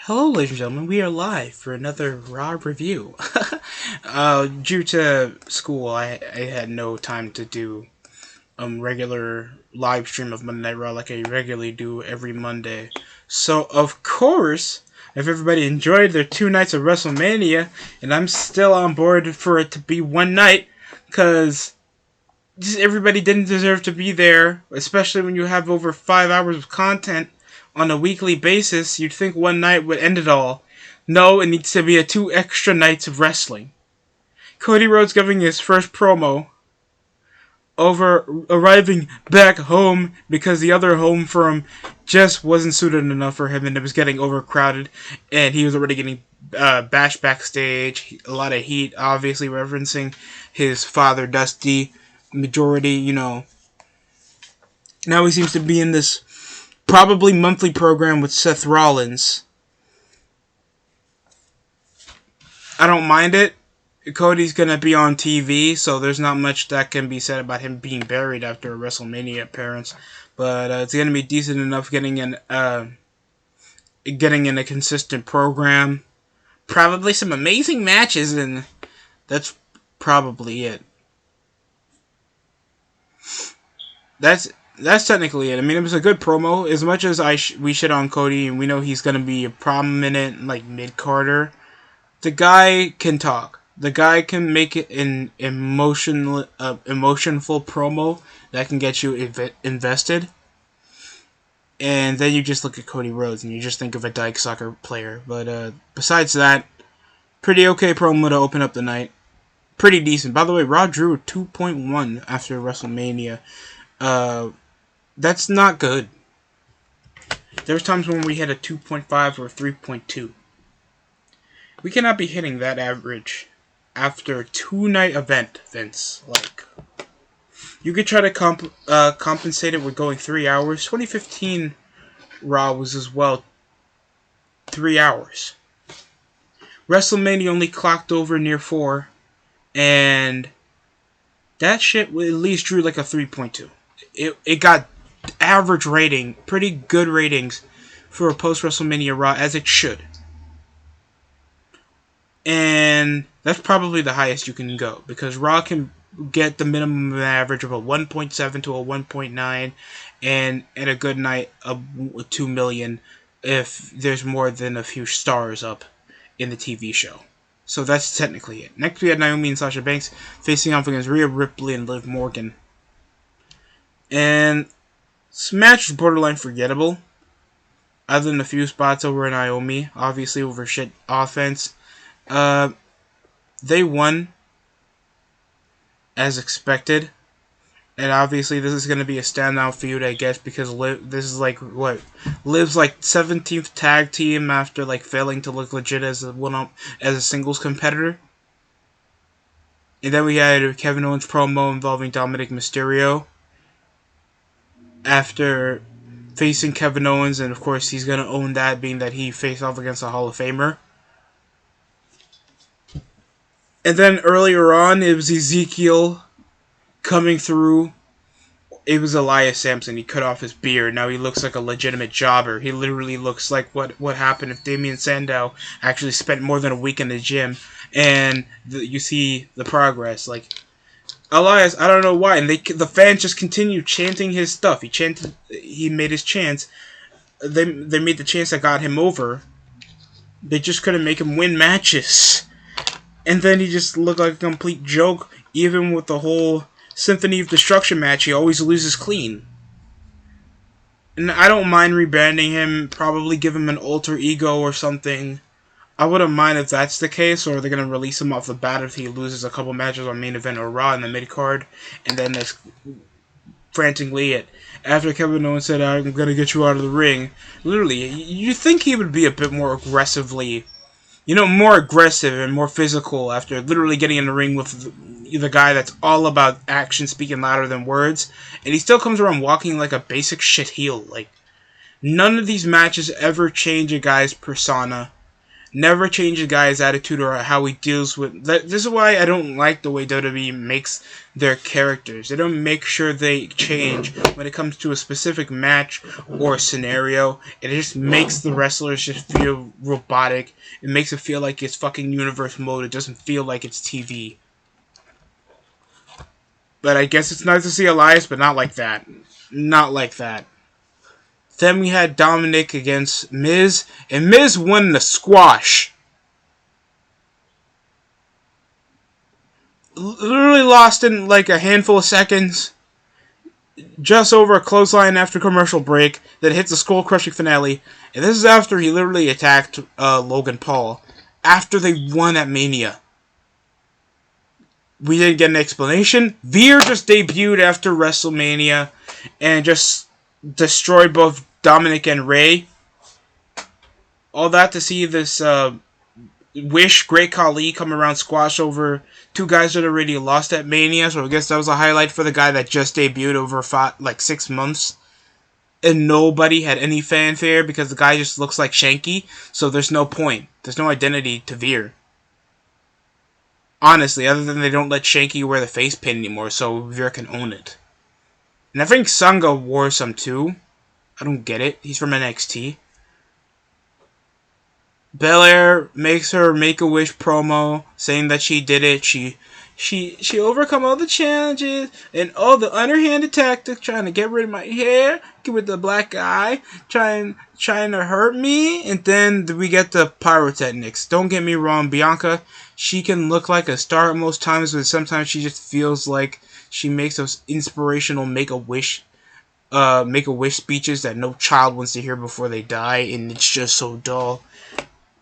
Hello, ladies and gentlemen. We are live for another Raw review. Due to school, I had no time to do regular live stream of Monday Night Raw like I regularly do every Monday. So, of course, if everybody enjoyed their 2 nights of WrestleMania, and I'm still on board for it to be one night, because just everybody didn't deserve to be there, especially when you have over 5 hours of content on a weekly basis. You'd think one night would end it all. No, it needs to be 2 extra nights of wrestling. Cody Rhodes giving his first promo over arriving back home because the other home for him just wasn't suited enough for him and it was getting overcrowded and he was already getting bashed backstage. A lot of heat, obviously referencing his father Dusty. Majority, now he seems to be in this probably monthly program with Seth Rollins. I don't mind it. Cody's going to be on TV, so there's not much that can be said about him being buried after a WrestleMania appearance. But it's going to be decent enough getting in a consistent program. Probably some amazing matches, and that's probably it. That's technically it. I mean, it was a good promo. As much as we shit on Cody, and we know he's going to be a prominent, mid-carder, the guy can talk. The guy can make it an emotionful promo that can get you invested. And then you just look at Cody Rhodes, and you just think of a dyke soccer player. But besides that, pretty okay promo to open up the night. Pretty decent. By the way, Raw drew a 2.1 after WrestleMania. That's not good. There's times when we hit a 2.5 or 3.2. We cannot be hitting that average after a 2-night event, Vince. You could try to compensate it with going 3 hours. 2015 Raw was as well 3 hours. WrestleMania only clocked over near 4, and that shit at least drew like a 3.2. It got average rating, pretty good ratings for a post-WrestleMania Raw, as it should. And that's probably the highest you can go, because Raw can get the minimum average of a 1.7 to a 1.9, and at a good night, a 2 million if there's more than a few stars up in the TV show. So that's technically it. Next we had Naomi and Sasha Banks facing off against Rhea Ripley and Liv Morgan. And this match was borderline forgettable, other than a few spots over Naomi, obviously over shit offense. They won as expected, and obviously this is going to be a standout feud, I guess, because this is Liv's 17th tag team after failing to look legit as a singles competitor. And then we had Kevin Owens promo involving Dominic Mysterio after facing Kevin Owens, and of course he's going to own that, being that he faced off against a Hall of Famer. And then earlier on, it was Ezekiel coming through. It was Elias Sampson. He cut off his beard. Now he looks like a legitimate jobber. He literally looks like what happened if Damien Sandow actually spent more than a week in the gym. And you see the progress. Elias, I don't know why. And the fans just continued chanting his stuff. He made his chants. They made the chants that got him over. They just couldn't make him win matches. And then he just looked like a complete joke. Even with the whole Symphony of Destruction match, he always loses clean. And I don't mind rebranding him, probably give him an alter ego or something. I wouldn't mind if that's the case, or they're going to release him off the bat if he loses a couple matches on main event or Raw in the mid-card. And then there's frantically after Kevin Owens said, I'm going to get you out of the ring. Literally, you think he would be a bit more aggressive and more physical after literally getting in the ring with the guy that's all about action speaking louder than words. And he still comes around walking like a basic shit heel. None of these matches ever change a guy's persona. never change a guy's attitude or how he deals with. This is why I don't like the way WWE makes their characters. They don't make sure they change when it comes to a specific match or scenario. It just makes the wrestlers just feel robotic. It makes it feel like it's fucking universe mode. It doesn't feel like it's TV. But I guess it's nice to see Elias, but not like that. Not like that. Then we had Dominic against Miz, and Miz won the squash. Literally lost in like a handful of seconds. Just over a clothesline after commercial break. Then hits a skull-crushing finale. And this is after he literally attacked Logan Paul. After they won at Mania. We didn't get an explanation. Veer just debuted after WrestleMania. And just destroyed both Dominic and Ray. All that to see this Wish Great Khali come around squash over two guys that already lost at Mania. So I guess that was a highlight for the guy that just debuted over 6 months. And nobody had any fanfare because the guy just looks like Shanky. So there's no point. There's no identity to Veer. Honestly, other than they don't let Shanky wear the face pin anymore, so Veer can own it. And I think Sangha wore some too. I don't get it. He's from NXT. Belair makes her Make-A-Wish promo saying that she did it. She overcome all the challenges and all the underhanded tactics trying to get rid of my hair, get with the black guy, trying to hurt me, and then we get the pyrotechnics. Don't get me wrong, Bianca, she can look like a star at most times, but sometimes she just feels like she makes those inspirational Make-A-Wish speeches that no child wants to hear before they die, and it's just so dull.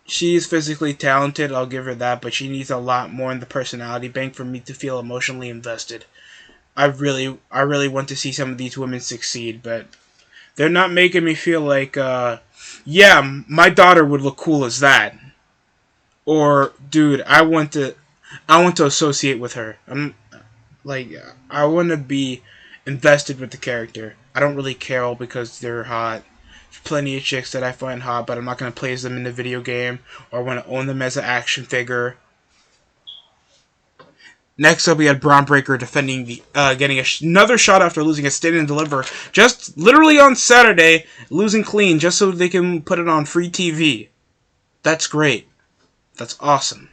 She's physically talented, I'll give her that, but she needs a lot more in the personality bank for me to feel emotionally invested. I really want to see some of these women succeed, but they're not making me feel like, yeah, my daughter would look cool as that. Or, dude, I want to associate with her. I want to be invested with the character. I don't really care because they're hot. There's plenty of chicks that I find hot, but I'm not going to play as them in the video game or want to own them as an action figure. Next up, we had Braun Breaker defending getting another shot after losing a Stand and Deliver. Just literally on Saturday, losing clean just so they can put it on free TV. That's great. That's awesome.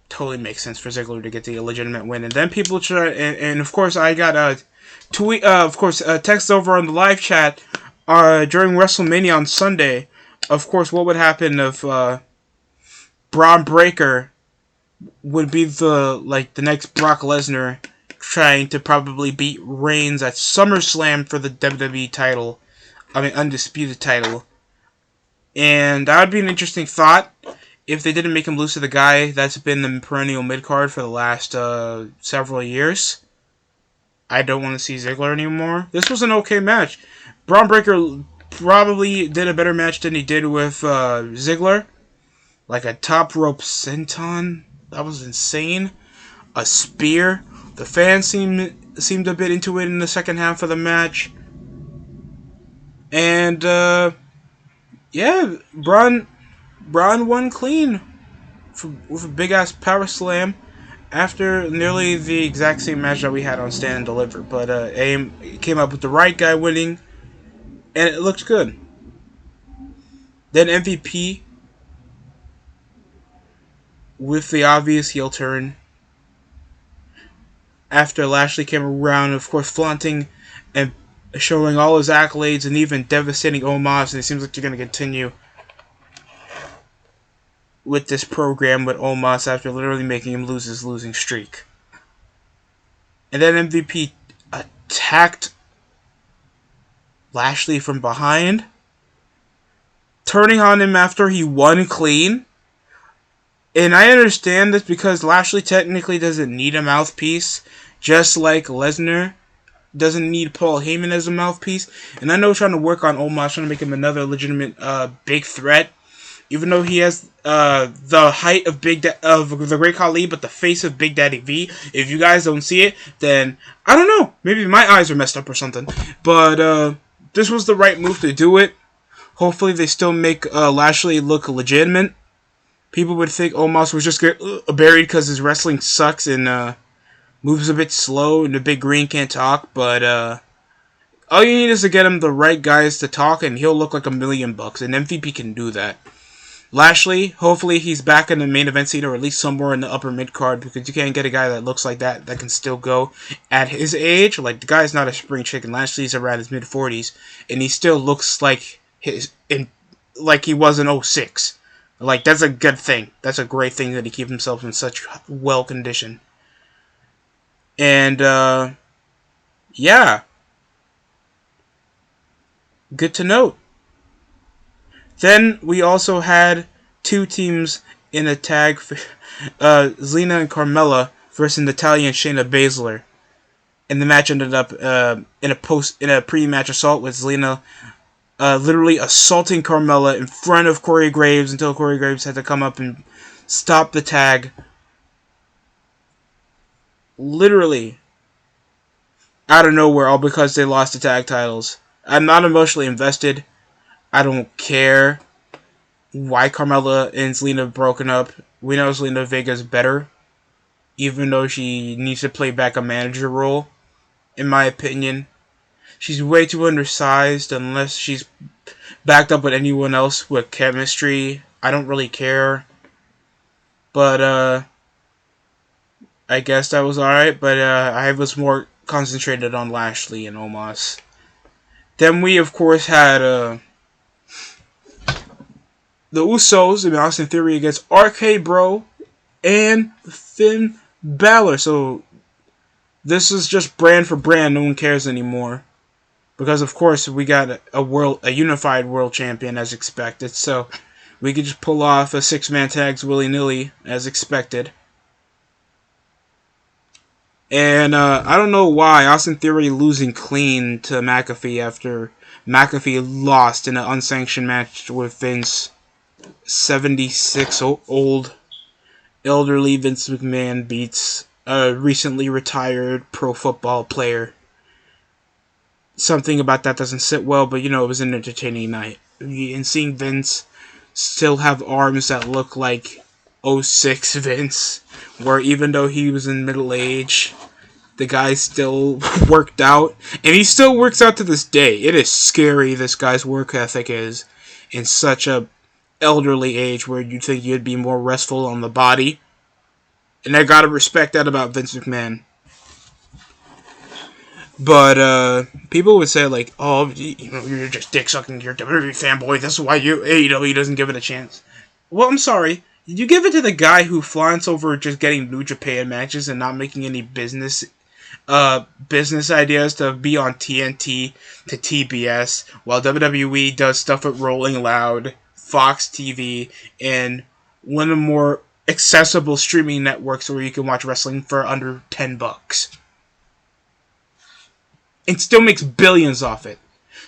Totally makes sense for Ziggler to get the illegitimate win. And then people try, and of course I got a text over on the live chat during WrestleMania on Sunday. Of course, what would happen if Braun Breaker would be the next Brock Lesnar, trying to probably beat Reigns at SummerSlam for the WWE title, undisputed title. And that would be an interesting thought if they didn't make him lose to the guy that's been the perennial mid-card for the last several years. I don't want to see Ziggler anymore. This was an okay match. Braun Breaker probably did a better match than he did with Ziggler. Like a top rope senton. That was insane. A spear. The fans seemed a bit into it in the second half of the match. And, yeah, Braun won clean with a big-ass power slam after nearly the exact same match that we had on Stand and Deliver. But AIM came up with the right guy winning, and it looked good. Then MVP with the obvious heel turn after Lashley came around, of course, flaunting and showing all his accolades and even devastating Omos, and it seems like they're going to continue with this program with Omos after literally making him lose his losing streak. And then MVP attacked Lashley from behind, turning on him after he won clean. And I understand this because Lashley technically doesn't need a mouthpiece, just like Lesnar doesn't need Paul Heyman as a mouthpiece. And I know trying to work on Omos, trying to make him another legitimate big threat, even though he has the height of of the Great Khali, but the face of Big Daddy V. If you guys don't see it, then I don't know. Maybe my eyes are messed up or something. But this was the right move to do it. Hopefully they still make Lashley look legitimate. People would think Omos was just get buried because his wrestling sucks and moves a bit slow and the big green can't talk, but all you need is to get him the right guys to talk and he'll look like $1,000,000, and MVP can do that. Lashley, hopefully he's back in the main event scene or at least somewhere in the upper mid card, because you can't get a guy that looks like that can still go at his age. Like, the guy's not a spring chicken. Lashley's around his mid 40s and he still looks like like he was in 06. Like, that's a good thing. That's a great thing that he keeps himself in such well condition. And yeah, good to note. Then we also had two teams in a tag, Zelina and Carmella versus Natalya and Shayna Baszler. And the match ended up in a pre-match assault with Zelina literally assaulting Carmella in front of Corey Graves until Corey Graves had to come up and stop the tag. Literally out of nowhere, all because they lost the tag titles. I'm not emotionally invested. I don't care why Carmella and Zelina have broken up. We know Zelina Vega's better, even though she needs to play back a manager role, in my opinion. She's way too undersized unless she's backed up with anyone else with chemistry. I don't really care. But, I guess that was alright, but I was more concentrated on Lashley and Omos. Then we, of course, had the Usos and Austin Theory against RK Bro and Finn Balor. So this is just brand for brand. No one cares anymore, because of course we got a unified world champion as expected. So we could just pull off a 6-man tags willy nilly as expected. And I don't know why Austin Theory losing clean to McAfee after McAfee lost in an unsanctioned match with Vince. 76 old elderly Vince McMahon beats a recently retired pro football player. Something about that doesn't sit well, but it was an entertaining night. And seeing Vince still have arms that look like 06 Vince, where even though he was in middle age, the guy still worked out, and he still works out to this day. It is scary this guy's work ethic is in such a elderly age where you'd think you'd be more restful on the body. And I gotta respect that about Vince McMahon. But people would say like, oh, you're just dick sucking, you're a WWE fanboy, that's why AEW doesn't give it a chance. Well, I'm sorry. You give it to the guy who flaunts over just getting New Japan matches and not making any business ideas to be on TNT to TBS, while WWE does stuff at Rolling Loud, Fox TV, and one of the more accessible streaming networks where you can watch wrestling for under $10. And still makes billions off it.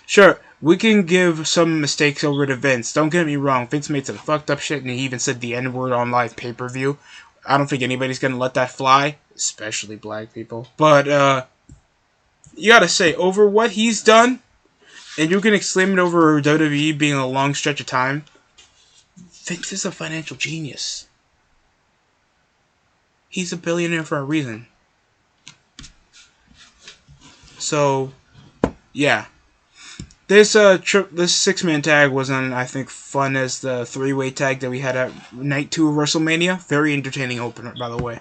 Sure, we can give some mistakes over to Vince. Don't get me wrong, Vince made some fucked up shit and he even said the N-word on live pay-per-view. I don't think anybody's gonna let that fly, especially black people. But you gotta say, over what he's done, and you can exclaim it over WWE being a long stretch of time, Vince is a financial genius. He's a billionaire for a reason. So, yeah. This 6-man tag wasn't, I think, fun as the 3-way tag that we had at Night 2 of WrestleMania. Very entertaining opener, by the way.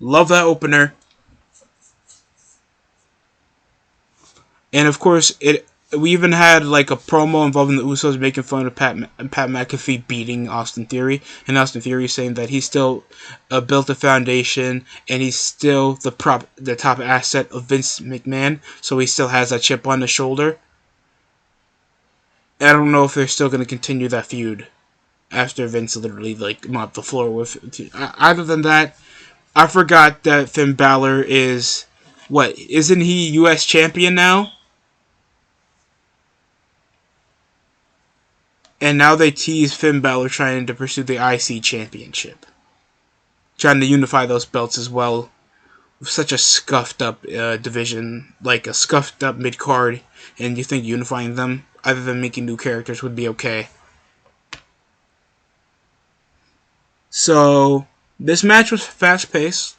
Love that opener. And of course, we even had like a promo involving the Usos making fun of Pat McAfee beating Austin Theory, and Austin Theory saying that he still built a foundation and he's still the top asset of Vince McMahon, so he still has that chip on his shoulder. I don't know if they're still going to continue that feud after Vince literally like mopped the floor with. Other than that, I forgot that Finn Balor is isn't he U.S. champion now? And now they tease Finn Balor trying to pursue the IC championship, trying to unify those belts as well. With such a scuffed up division, like a scuffed up mid card, and you think unifying them, other than making new characters, would be okay. So this match was fast paced,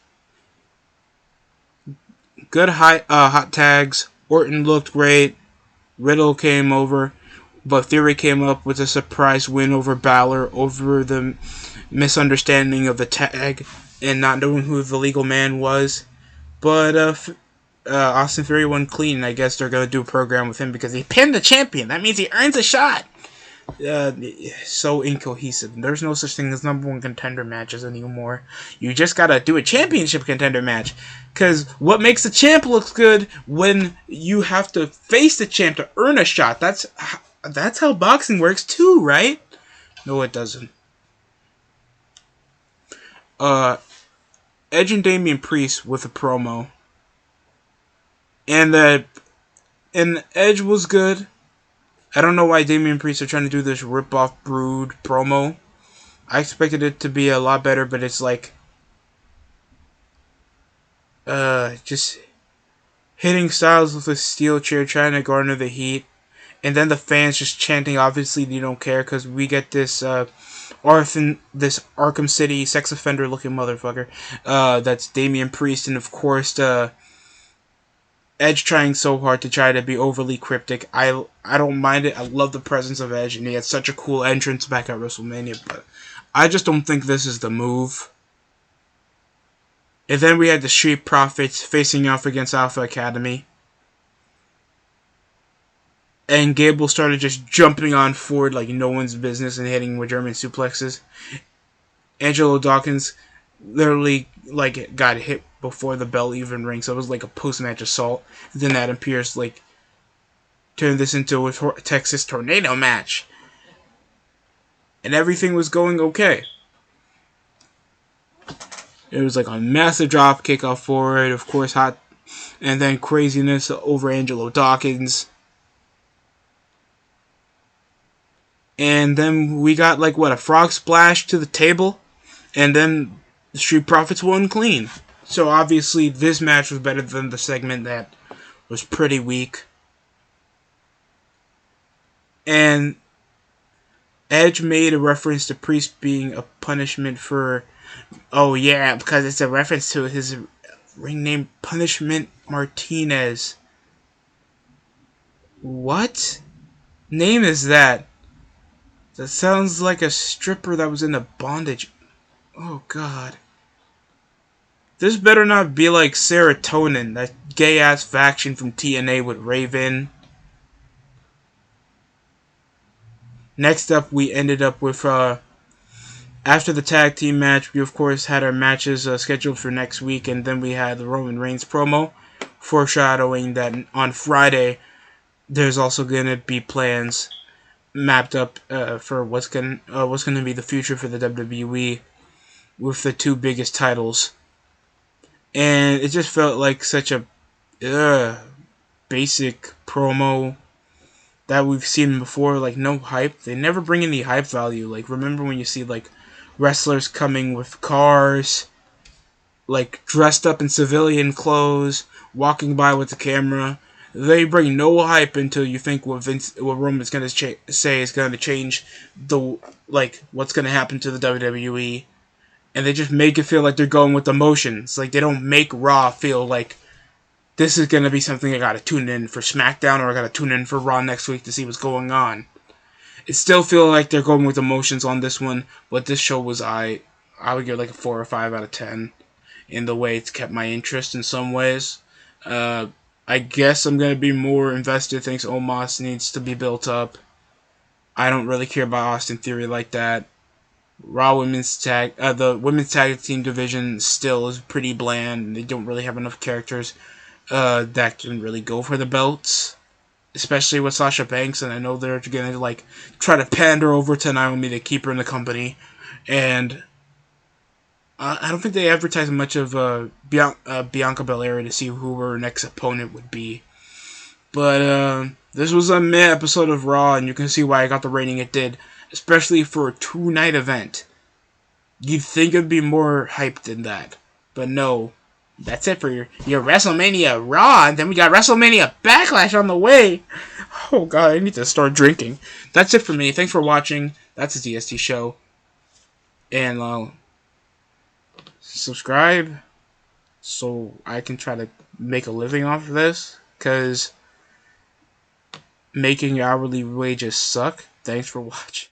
good hot tags. Orton looked great. Riddle came over, but Theory came up with a surprise win over Balor over the misunderstanding of the tag and not knowing who the legal man was. But Austin Theory won clean. I guess they're gonna do a program with him because he pinned the champion. That means he earns a shot. So incohesive. There's no such thing as number one contender matches anymore. You just gotta do a championship contender match. Because what makes the champ look good when you have to face the champ to earn a shot. That's how boxing works too, right? No, it doesn't. Edge and Damian Priest with a promo. And Edge was good. I don't know why Damian Priest are trying to do this rip-off Brood promo. I expected it to be a lot better, but it's like just hitting Styles with a steel chair, trying to garner the heat, and then the fans just chanting. Obviously, they don't care because we get this Arkham City sex offender looking motherfucker. That's Damian Priest, and of course Edge trying so hard to try to be overly cryptic. I don't mind it. I love the presence of Edge, and he had such a cool entrance back at WrestleMania, but I just don't think this is the move. And then we had the Street Profits facing off against Alpha Academy. And Gable started just jumping on forward like no one's business and hitting with German suplexes. Angelo Dawkins literally got hit before the bell even rang, so it was like a post-match assault. And then Adam Pearce turned this into a Texas Tornado match, and everything was going okay. It was like a massive drop kick off forward, of course, hot, and then craziness over Angelo Dawkins. And then we got a frog splash to the table, and then the Street Profits won clean. So obviously this match was better than the segment that was pretty weak. And Edge made a reference to Priest being a punishment for... Oh yeah, because it's a reference to his ring name, Punishment Martinez. What name is that? That sounds like a stripper that was in a bondage. Oh god. This better not be like Serotonin, that gay-ass faction from TNA with Raven. Next up, we ended up with, after the tag team match, we of course had our matches scheduled for next week, and then we had the Roman Reigns promo, foreshadowing that on Friday, there's also going to be plans mapped up for what's going to be the future for the WWE with the two biggest titles. And it just felt like such a basic promo that we've seen before. No hype. They never bring any hype value. Remember when you see wrestlers coming with cars, dressed up in civilian clothes, walking by with the camera. They bring no hype until you think what Roman's gonna say is gonna change what's gonna happen to the WWE. And they just make it feel like they're going with emotions. They don't make Raw feel like this is going to be something I got to tune in for SmackDown or I got to tune in for Raw next week to see what's going on. It still feels like they're going with emotions on this one, but this show was I would give a 4 or 5 out of 10 in the way it's kept my interest in some ways. I guess I'm going to be more invested thanks Omos needs to be built up. I don't really care about Austin Theory like that. Raw the women's tag team division still is pretty bland. They don't really have enough characters that can really go for the belts, especially with Sasha Banks. And I know they're gonna try to pander over to Naomi to keep her in the company. And I don't think they advertise much of Bianca Belair to see who her next opponent would be. But this was a meh episode of Raw, and you can see why I got the rating it did. Especially for a 2-night event. You'd think it'd be more hyped than that. But no. That's it for your WrestleMania Raw. And then we got WrestleMania Backlash on the way. Oh god, I need to start drinking. That's it for me. Thanks for watching. That's the DST show. And subscribe so I can try to make a living off of this, because making hourly wages suck. Thanks for watching.